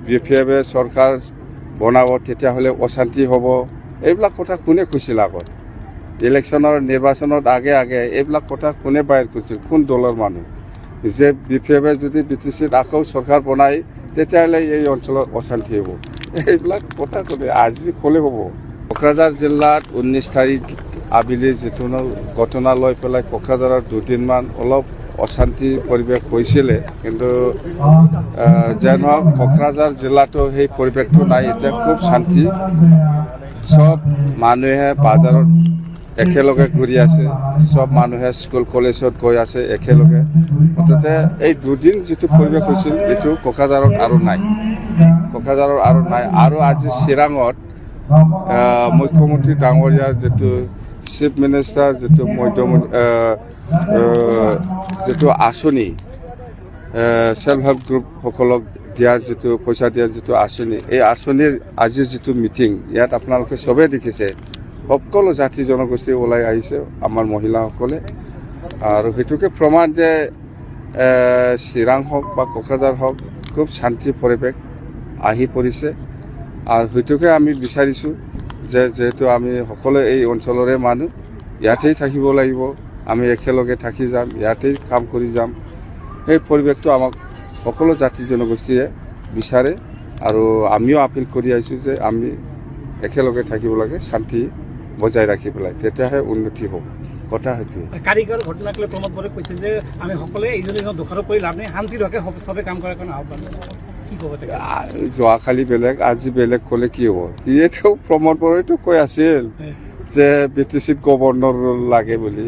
বিএফএফে চৰকাৰ বনাব তেতিয়াহ'লে অশান্তি হ'ব, এইবিলাক কথা কোনে কৈছিল আগত? ইলেকশ্যনৰ নিৰ্বাচনত আগে এইবিলাক কথা কোনে বাহিৰ কৰিছিল? কোন দলৰ মানুহ? যে বিএফএফে যদি BTCত আকৌ চৰকাৰ বনায় তেতিয়াহ'লে এই অঞ্চলত অশান্তি হ'ব, এইবিলাক কথা কোনে আজি ক'লে হ'ব? কোকৰাঝাৰ জিলাত 19 তাৰিখ আবেলি যিটো ঘটনা লৈ পেলাই কোকৰাঝাৰত দুদিনমান অলপ অশান্তি পৰিৱেশ হৈছিলে, কিন্তু যে নহওক কোকৰাঝাৰ জিলাতো সেই পৰিৱেশটো নাই, এতিয়া খুব শান্তি। চব মানুহে বাজাৰত একেলগে ঘূৰি আছে, চব মানুহে স্কুল কলেজত গৈ আছে একেলগে। মুঠতে এই দুদিন যিটো পৰিৱেশ হৈছিল এইটো কোকৰাঝাৰত আৰু নাই, আৰু আজি চিৰাঙত মুখ্যমন্ত্ৰী ডাঙৰীয়াৰ যিটো চিফ মিনিষ্টাৰ যিটো আঁচনি সেল্ফ হেল্প গ্ৰুপসকলক দিয়া যিটো পইচা দিয়া যিটো আঁচনি, এই আঁচনিৰ আজি যিটো মিটিং ইয়াত আপোনালোকে চবেই দেখিছে, সকলো জাতি জনগোষ্ঠী ওলাই আহিছে, আমাৰ মহিলাসকলে। আৰু সেইটোকে প্ৰমাণ যে চিৰাং হওক বা কোকৰাঝাৰ হওক খুব শান্তি পৰিৱেশ আহি পৰিছে। আৰু সেইটোকে আমি বিচাৰিছোঁ যে যিহেতু আমি সকলোৱে এই অঞ্চলৰে মানুহ, ইয়াতেই থাকিব লাগিব, আমি একেলগে থাকি যাম, ইয়াতেই কাম কৰি যাম, সেই পৰিৱেশটো আমাক সকলো জাতি জনগোষ্ঠীয়ে বিচাৰে। আৰু আমিও আপিল কৰি আহিছোঁ যে আমি একেলগে থাকিব লাগে, শান্তি বজাই ৰাখি পেলাই, তেতিয়াহে উন্নতি হ'ব। কথা সেইটোৱে। কাৰিকৰ ঘটনাক লৈ প্ৰমোদ বৰে কৈছে যে আমি সকলোৱে ইজনে দোষাৰোপ কৰি লাভ নাই, শান্তিৰ হকে চবে কাম কৰাৰ কাৰণে আহ্বান। কি ক'ব? যোৱাকালি বেলেগ আজি বেলেগ ক'লে কি হ'ব? সিয়েতো প্ৰমোদ বৰেতো কৈ আছিল যে BTCত গভৰ্ণৰ ৰোল লাগে বুলি,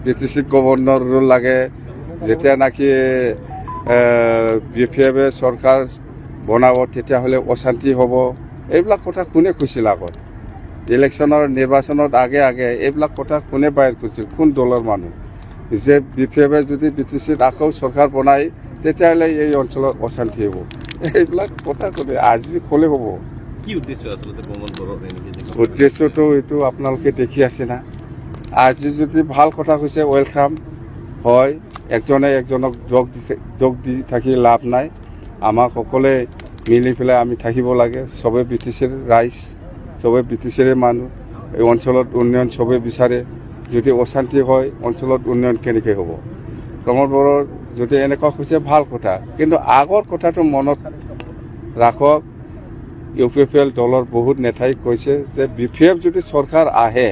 BTCত গভৰ্ণৰ ৰোল লাগে। যেতিয়া নাকি বিএফএফে চৰকাৰ বনাব তেতিয়াহ'লে অশান্তি হ'ব, এইবিলাক কথা কোনে কৈছিল আগত? ইলেকশ্যনৰ নিৰ্বাচনত আগে এইবিলাক কথা কোনে বাহিৰ কৰিছিল? কোন দলৰ মানুহ? যে বিএফএফে যদি BTCত আকৌ চৰকাৰ বনায় তেতিয়াহ'লে এই অঞ্চলত অশান্তি হ'ব, এইবিলাক কথা কোনে আজি ক'লে হ'ব? কি উদ্দেশ্য আচলতে প্ৰমোদ বড়োৰ? উদ্দেশ্যটো এইটো আপোনালোকে দেখি আছে না। আজি যদি ভাল কথা কৈছে ৱেলকাম হয়, একজনে একজনক দোষ দি থাকি লাভ নাই। আমাক সকলোৱে মিলি পেলাই আমি থাকিব লাগে, চবেই BTCৰ ৰাইজ, চবেই BTCৰে মানুহ। এই অঞ্চলত উন্নয়ন চবেই বিচাৰে, যদি অশান্তি হয় অঞ্চলত উন্নয়ন কেনেকৈ হ'ব? প্ৰমোদ বড়োৰ যদি এনেকুৱা হৈছে ভাল কথা, কিন্তু আগৰ কথাটো মনত ৰাখক। UPFL দলৰ বহুত নেতাই কৈছে যে BPF যদি চৰকাৰ আহে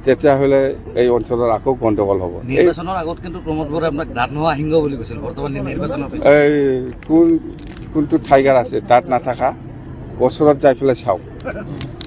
তেতিয়াহ'লে এই অঞ্চলৰ আকৌ গণ্ডগোল হ'ব। নিৰ্বাচনৰ আগত কিন্তু প্ৰমোদ বড়োৱে আপোনাক দাঁত নোহোৱা সিংহ বুলি কৈছিল, বৰ্তমান নিৰ্বাচনৰ এই কোনটো টাইগাৰ আছে দাঁত নাথাকা? ওচৰত যাই পেলাই চাওক।